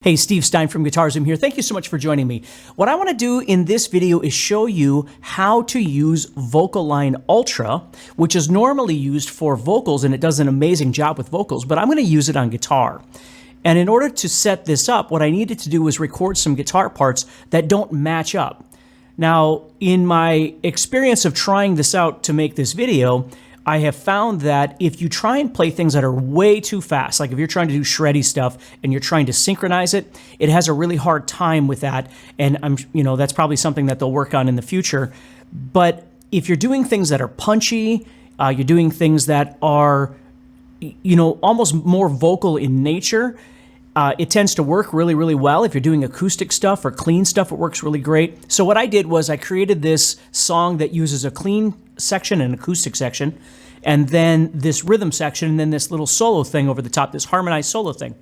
Hey, Steve Stine from Guitarism here. Thank you so much for joining me. What I want to do in this video is show you how to use VocAlign Ultra, which is normally used for vocals, and it does an amazing job with vocals, but I'm going to use it on guitar. And in order to set this up, what I needed to do was record some guitar parts that don't match up. Now, in my experience of trying this out to make this video, I have found that if you try and play things that are way too fast, like if you're trying to do shreddy stuff and you're trying to synchronize it, it has a really hard time with that. And that's probably something that they'll work on in the future. But if you're doing things that are punchy, you're doing things that are, almost more vocal in nature, it tends to work really, really well. If you're doing acoustic stuff or clean stuff, it works really great. So what I did was I created this song that uses a clean section and acoustic section, and then this rhythm section, and then this little solo thing over the top, this harmonized solo thing.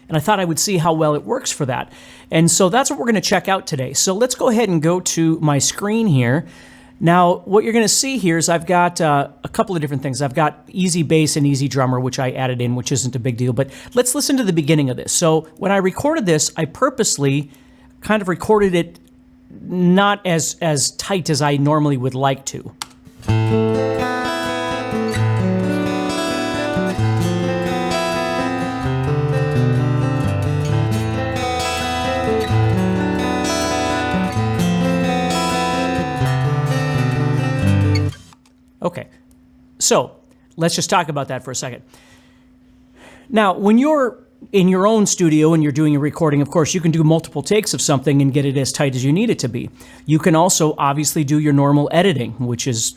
And I thought I would see how well it works for that. And so that's what we're going to check out today. So let's go ahead and go to my screen here. Now, what you're going to see here is I've got a couple of different things. I've got easy bass and easy drummer, which I added in, which isn't a big deal. But let's listen to the beginning of this. So when I recorded this, I purposely kind of recorded it not as tight as I normally would like to. Okay, so let's just talk about that for a second. Now, when you're in your own studio and you're doing a recording, of course, you can do multiple takes of something and get it as tight as you need it to be. You can also obviously do your normal editing, which is,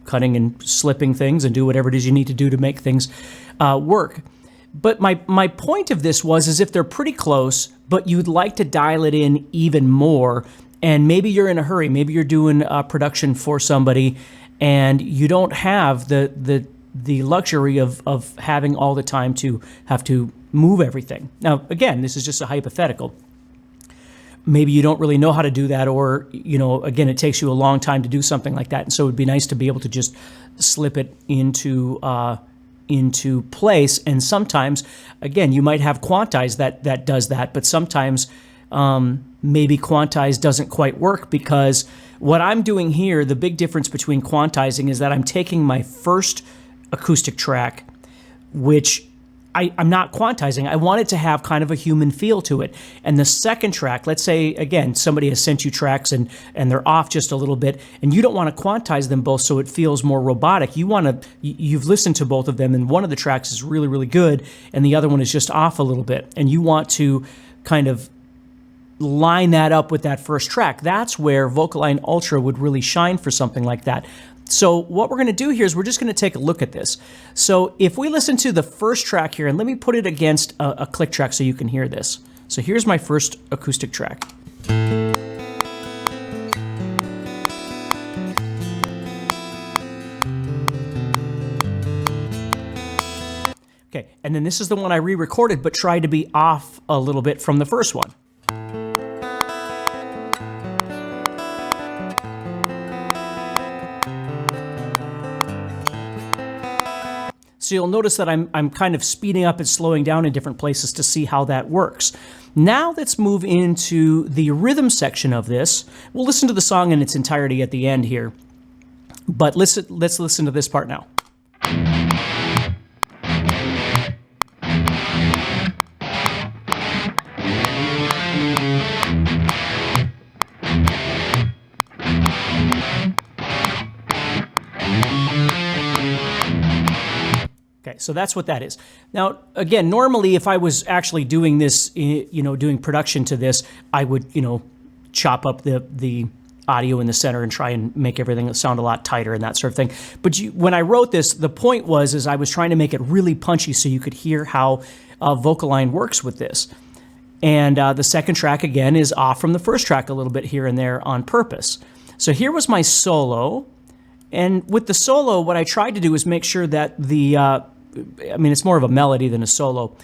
cutting and slipping things and do whatever it is you need to do to make things work. But my point of this is if they're pretty close, but you'd like to dial it in even more, and maybe you're in a hurry, maybe you're doing production for somebody, and you don't have the luxury of having all the time to have to move everything. Now, again, this is just a hypothetical. Maybe you don't really know how to do that, or, again, it takes you a long time to do something like that. And so it would be nice to be able to just slip it into place. And sometimes, again, you might have Quantize that does that, but sometimes maybe Quantize doesn't quite work, because what I'm doing here, the big difference between quantizing is that I'm taking my first acoustic track, which I'm not quantizing. I want it to have kind of a human feel to it. And the second track, let's say, again, somebody has sent you tracks and they're off just a little bit, and you don't want to quantize them both so it feels more robotic. You've listened to both of them, and one of the tracks is really, really good, and the other one is just off a little bit. And you want to kind of line that up with that first track. That's where VocAlign Ultra would really shine for something like that. So what we're going to do here is we're just going to take a look at this. So if we listen to the first track here, and let me put it against a click track so you can hear this. So here's my first acoustic track. Okay, and then this is the one I re-recorded, but tried to be off a little bit from the first one. So you'll notice that I'm kind of speeding up and slowing down in different places to see how that works. Now let's move into the rhythm section of this. We'll listen to the song in its entirety at the end here, but let's listen to this part now. Okay, so that's what that is. Now, again, normally if I was actually doing this, doing production to this, I would, chop up the audio in the center and try and make everything sound a lot tighter and that sort of thing. But when I wrote this, the point is I was trying to make it really punchy so you could hear how VocAlign works with this. And the second track, again, is off from the first track a little bit here and there on purpose. So here was my solo. And with the solo, what I tried to do is make sure that it's more of a melody than a solo,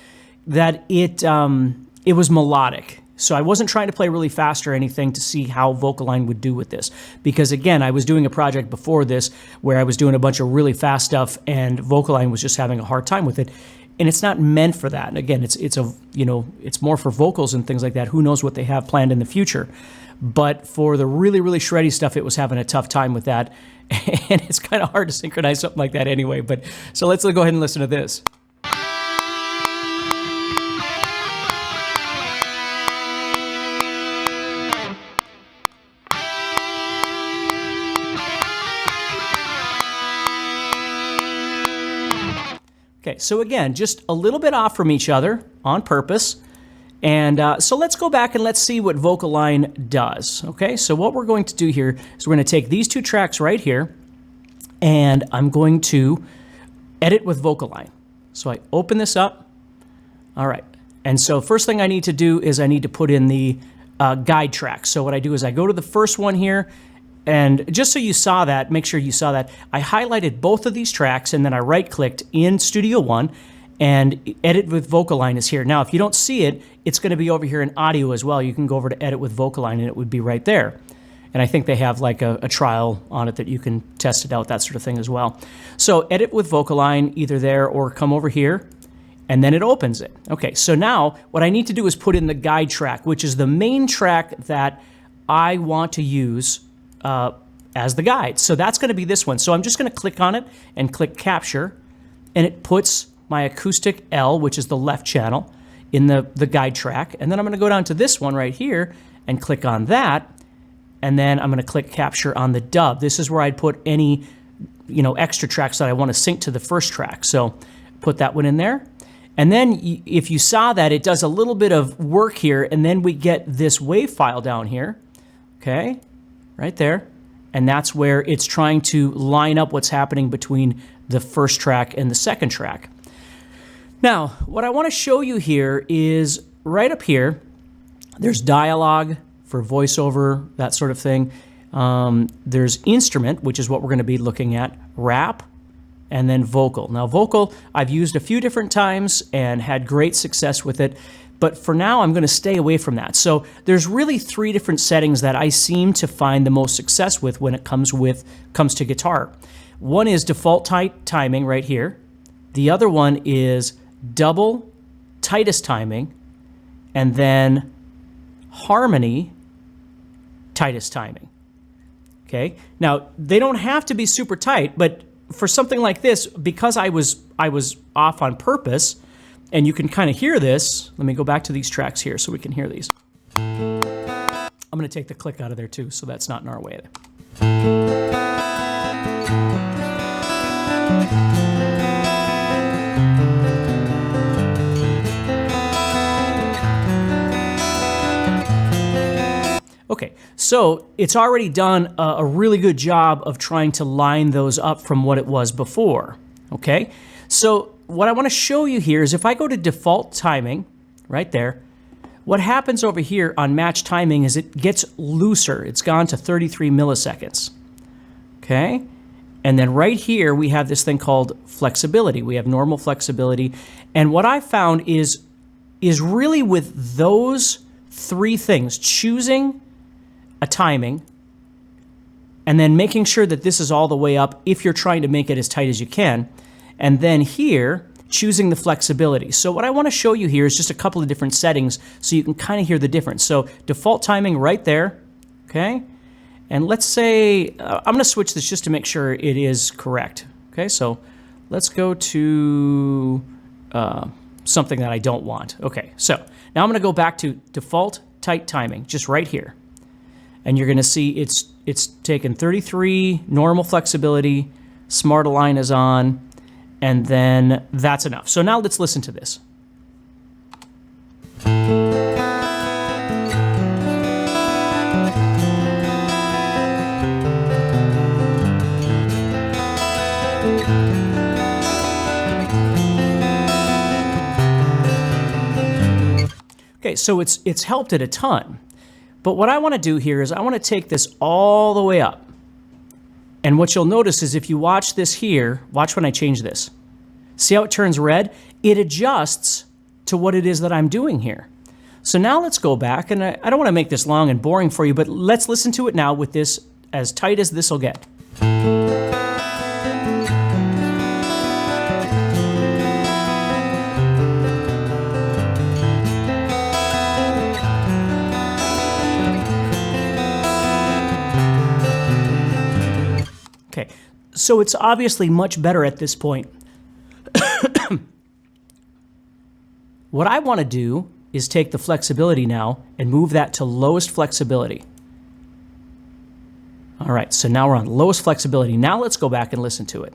that it was melodic. So I wasn't trying to play really fast or anything to see how VocAlign would do with this. Because again, I was doing a project before this where I was doing a bunch of really fast stuff and VocAlign was just having a hard time with it. and it's not meant for that. And again, it's more for vocals and things like that. Who knows what they have planned in the future? But for the really, really shreddy stuff, it was having a tough time with that. And it's kind of hard to synchronize something like that anyway. But so let's go ahead and listen to this. Okay, so again, just a little bit off from each other on purpose. And so let's go back and let's see what VocAlign does. Okay, so what we're going to do here is we're going to take these two tracks right here, and I'm going to edit with VocAlign. So I open this up. All right, and so first thing I need to do is I need to put in the guide track. So what I do is I go to the first one here, and just so you saw that, make sure you saw that, I highlighted both of these tracks, and then I right-clicked in Studio One, and Edit with VocAlign is here. Now, if you don't see it, it's going to be over here in audio as well. You can go over to Edit with VocAlign, and it would be right there. And I think they have like a trial on it that you can test it out, that sort of thing as well. So Edit with VocAlign, either there or come over here, and then it opens it. Okay, so now what I need to do is put in the guide track, which is the main track that I want to use as the guide. So that's going to be this one. So I'm just going to click on it and click Capture, and it puts my acoustic L, which is the left channel, in the guide track. And then I'm going to go down to this one right here and click on that, and then I'm going to click Capture on the dub. This is where I'd put any extra tracks that I want to sync to the first track. So put that one in there. And then if you saw that, it does a little bit of work here, and then we get this WAV file down here, okay, right there. And that's where it's trying to line up what's happening between the first track and the second track. Now, what I want to show you here is right up here, there's dialogue for voiceover, that sort of thing. There's instrument, which is what we're going to be looking at, rap, and then vocal. Now, vocal, I've used a few different times and had great success with it, but for now, I'm going to stay away from that. So there's really 3 different settings that I seem to find the most success with when it comes to guitar. One is default timing right here. The other one is double tightest timing, and then harmony tightest timing. Okay, now they don't have to be super tight, but for something like this, because I was off on purpose, and you can kind of hear this. Let me go back to these tracks here so we can hear these. I'm going to take the click out of there too, so that's not in our way there. Okay, so it's already done a really good job of trying to line those up from what it was before, okay? So what I want to show you here is if I go to default timing, right there, what happens over here on match timing is it gets looser. It's gone to 33 milliseconds, okay? And then right here we have this thing called flexibility. We have normal flexibility. And what I found is really with those 3 things, choosing a timing, and then making sure that this is all the way up if you're trying to make it as tight as you can, and then here, choosing the flexibility. So what I want to show you here is just a couple of different settings so you can kind of hear the difference. So default timing right there, okay? And let's say, I'm going to switch this just to make sure it is correct. Okay, so let's go to something that I don't want. Okay, so now I'm going to go back to default tight timing, just right here. And you're going to see it's taken 33, normal flexibility, smart align is on, and then that's enough. So now let's listen to this. Okay, so it's helped it a ton. But what I want to do here is I want to take this all the way up. And what you'll notice is if you watch this here, watch when I change this. See how it turns red? It adjusts to what it is that I'm doing here. So now let's go back, and I don't want to make this long and boring for you, but let's listen to it now with this as tight as this will get. So it's obviously much better at this point. What I want to do is take the flexibility now and move that to lowest flexibility. All right, so now we're on lowest flexibility. Now let's go back and listen to it.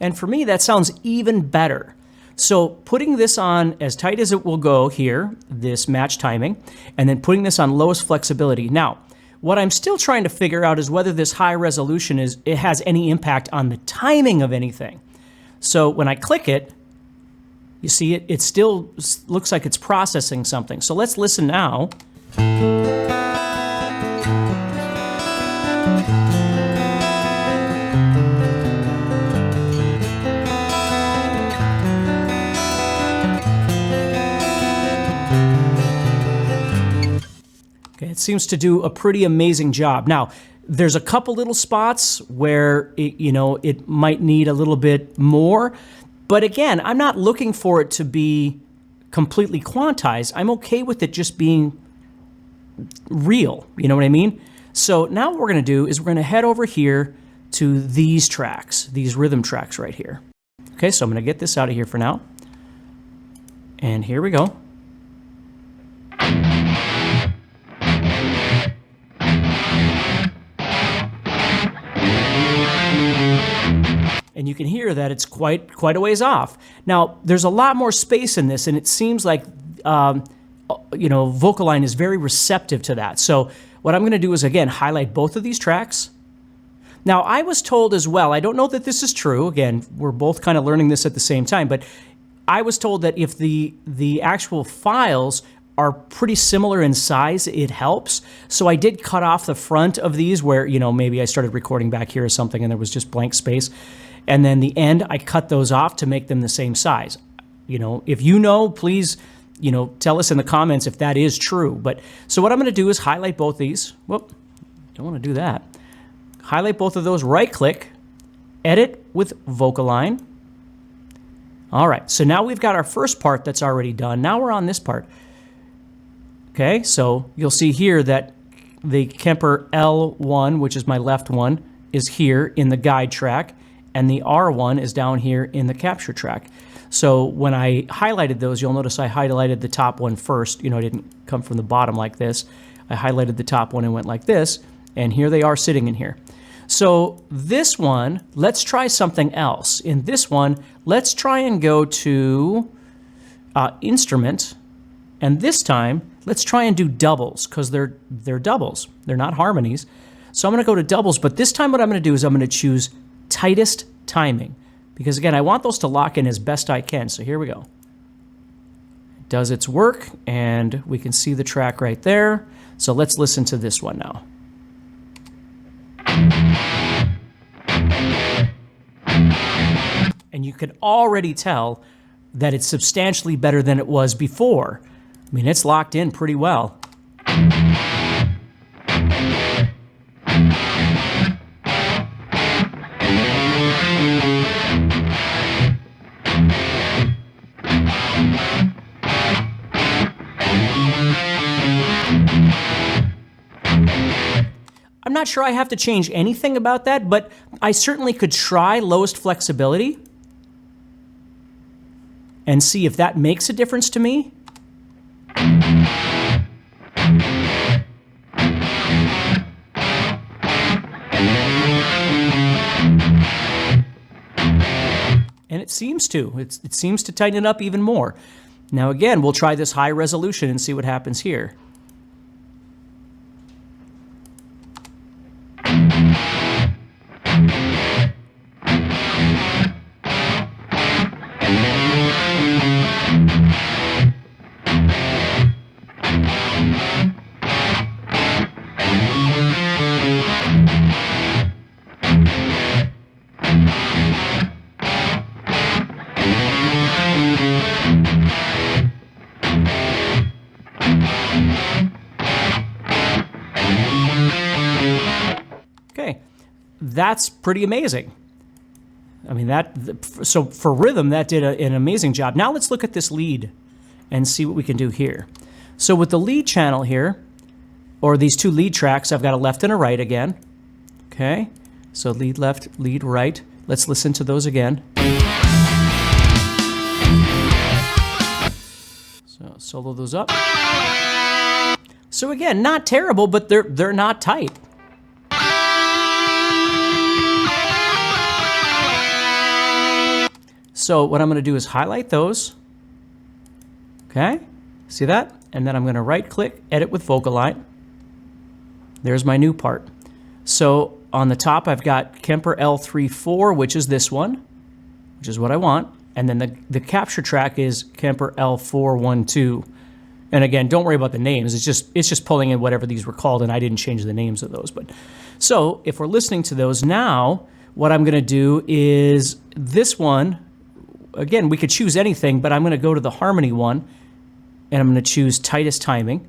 And for me, that sounds even better. So putting this on as tight as it will go here, this match timing, and then putting this on lowest flexibility. Now, what I'm still trying to figure out is whether this high resolution it has any impact on the timing of anything. So when I click it, you see it still looks like it's processing something. So let's listen now. It seems to do a pretty amazing job. Now, there's a couple little spots where it might need a little bit more, but again, I'm not looking for it to be completely quantized. I'm okay with it just being real, you know what I mean? So now what we're going to do is we're going to head over here to these tracks, these rhythm tracks right here. Okay, so I'm going to get this out of here for now. And here we go. And you can hear that it's quite a ways off. Now, there's a lot more space in this, and it seems like, VocAlign is very receptive to that. So what I'm going to do is, again, highlight both of these tracks. Now, I was told as well, I don't know that this is true. Again, we're both kind of learning this at the same time, but I was told that if the actual files are pretty similar in size, it helps. So I did cut off the front of these where, maybe I started recording back here or something and there was just blank space. And then the end, I cut those off to make them the same size. If you know, please, tell us in the comments if that is true. But so what I'm going to do is highlight both these. Whoop, don't want to do that. Highlight both of those, right click, edit with VocAlign. All right, so now we've got our first part that's already done. Now we're on this part. Okay, so you'll see here that the Kemper L1, which is my left one, is here in the guide track, and the R1 is down here in the capture track. So when I highlighted those, you'll notice I highlighted the top one first. I didn't come from the bottom like this. I highlighted the top one and went like this, and here they are sitting in here. So this one, let's try something else. In this one, let's try and go to instrument, and this time, let's try and do doubles, because they're doubles. They're not harmonies. So I'm going to go to doubles, but this time what I'm going to do is I'm going to choose tightest timing, because again, I want those to lock in as best I can. So here we go. It does its work, and we can see the track right there. So let's listen to this one now. And you can already tell that it's substantially better than it was before. I mean, it's locked in pretty well. I'm not sure I have to change anything about that, but I certainly could try lowest flexibility and see if that makes a difference to me. And it seems to. It seems to tighten it up even more. Now again, we'll try this high resolution and see what happens here. that's pretty amazing. I mean, so for rhythm, that did an amazing job. Now let's look at this lead and see what we can do here. So with the lead channel here, or these two lead tracks, I've got a left and a right again. Okay, so lead left, lead right. Let's listen to those again. So solo those up. So again, not terrible, but they're not tight. So what I'm going to do is highlight those. Okay, see that? And then I'm going to right-click, edit with VocAlign. There's my new part. So on the top, I've got Kemper L34, which is this one, which is what I want. And then the capture track is Kemper L412. And again, don't worry about the names. It's just pulling in whatever these were called, and I didn't change the names of those. But so if we're listening to those now, what I'm going to do is this one. Again, we could choose anything, but I'm going to go to the harmony one, and I'm going to choose tightest timing.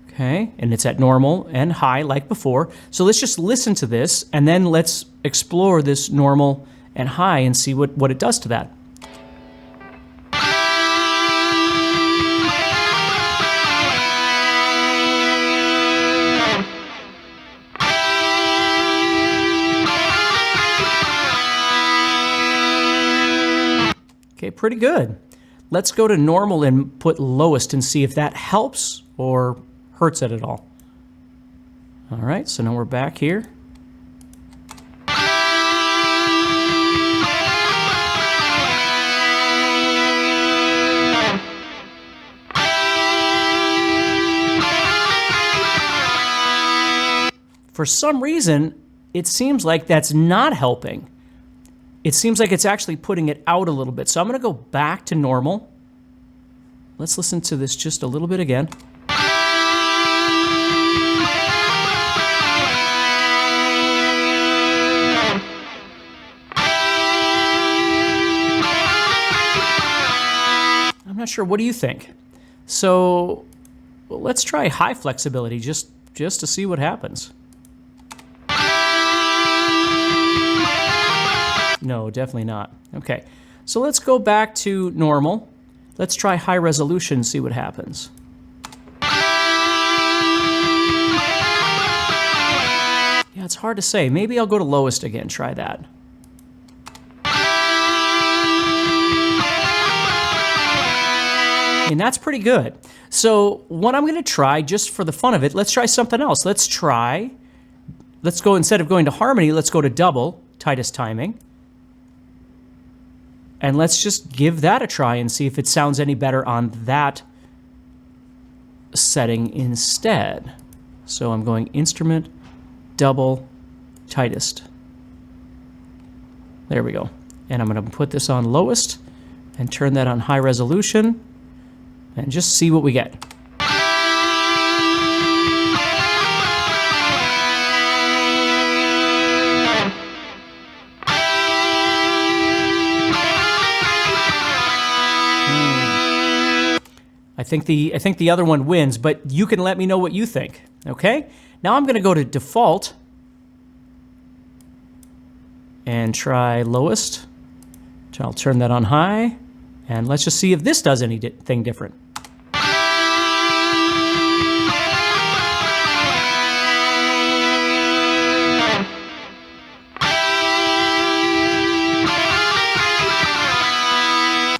Okay, and it's at normal and high like before. So let's just listen to this, and then let's explore this normal and high and see what it does to that. Okay, pretty good. Let's go to normal and put lowest and see if that helps or hurts it at all. All right, so now we're back here. For some reason, it seems like that's not helping. It seems like it's actually putting it out a little bit. So I'm going to go back to normal. Let's listen to this just a little bit again. I'm not sure. What do you think? So let's try high flexibility just to see what happens. No, definitely not. Okay, so let's go back to normal. Let's try high resolution, see what happens. Yeah, it's hard to say. Maybe I'll go to lowest again, try that. And that's pretty good. So what I'm going to try, just for the fun of it, let's try something else. Let's go, instead of going to harmony, let's go to double, tightest timing. And let's just give that a try and see if it sounds any better on that setting instead. So I'm going instrument, double, tightest. There we go. And I'm going to put this on lowest and turn that on high resolution and just see what we get. I think the other one wins, but you can let me know what you think, okay? Now I'm going to go to default and try lowest. So I'll turn that on high, and let's just see if this does anything different.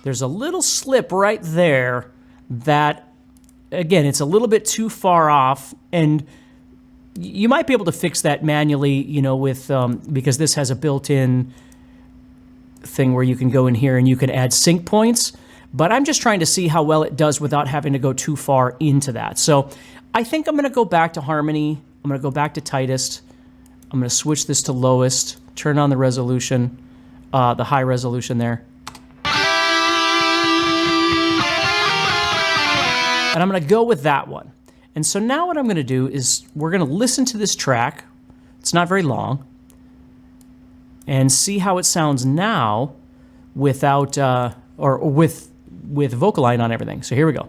There's a little slip right there that, again, it's a little bit too far off, and you might be able to fix that manually, you know, with because this has a built-in thing where you can go in here and you can add sync points, but I'm just trying to see how well it does without having to go too far into that. So I think I'm going to go back to harmony. I'm going to go back to tightest. I'm going to switch this to lowest, turn on the resolution, the high resolution there. And I'm going to go with that one. And so now what I'm going to do is we're going to listen to this track. It's not very long. And see how it sounds now without, or with VocAlign on everything. So here we go.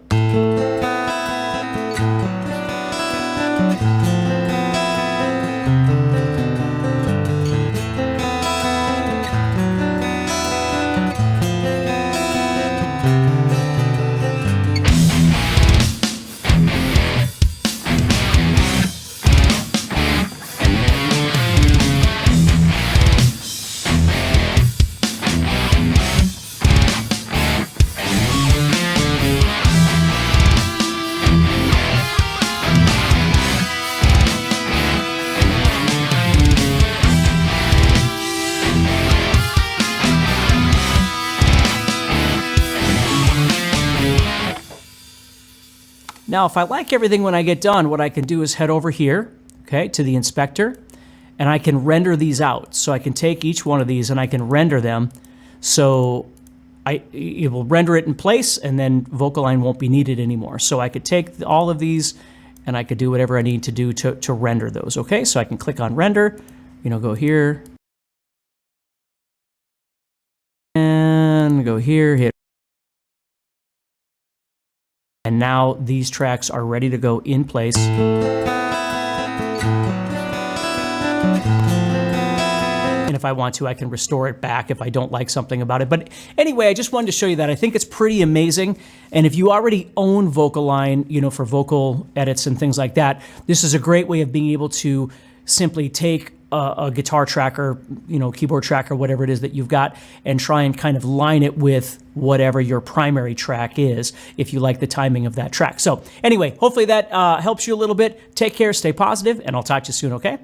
Now, if I like everything when I get done, what I can do is head over here, okay, to the inspector, and I can render these out. So I can take each one of these and I can render them. So it will render it in place, and then VocAlign won't be needed anymore. So I could take all of these and I could do whatever I need to do to render those, okay? So I can click on render, go here, and go here, hit. And now these tracks are ready to go in place. And if I want to, I can restore it back if I don't like something about it. But anyway, I just wanted to show you that. I think it's pretty amazing. And if you already own VocAlign, for vocal edits and things like that, this is a great way of being able to simply take a guitar tracker, keyboard tracker, whatever it is that you've got, and try and kind of line it with whatever your primary track is, if you like the timing of that track. So anyway, hopefully that helps you a little bit. Take care, stay positive, and I'll talk to you soon, okay?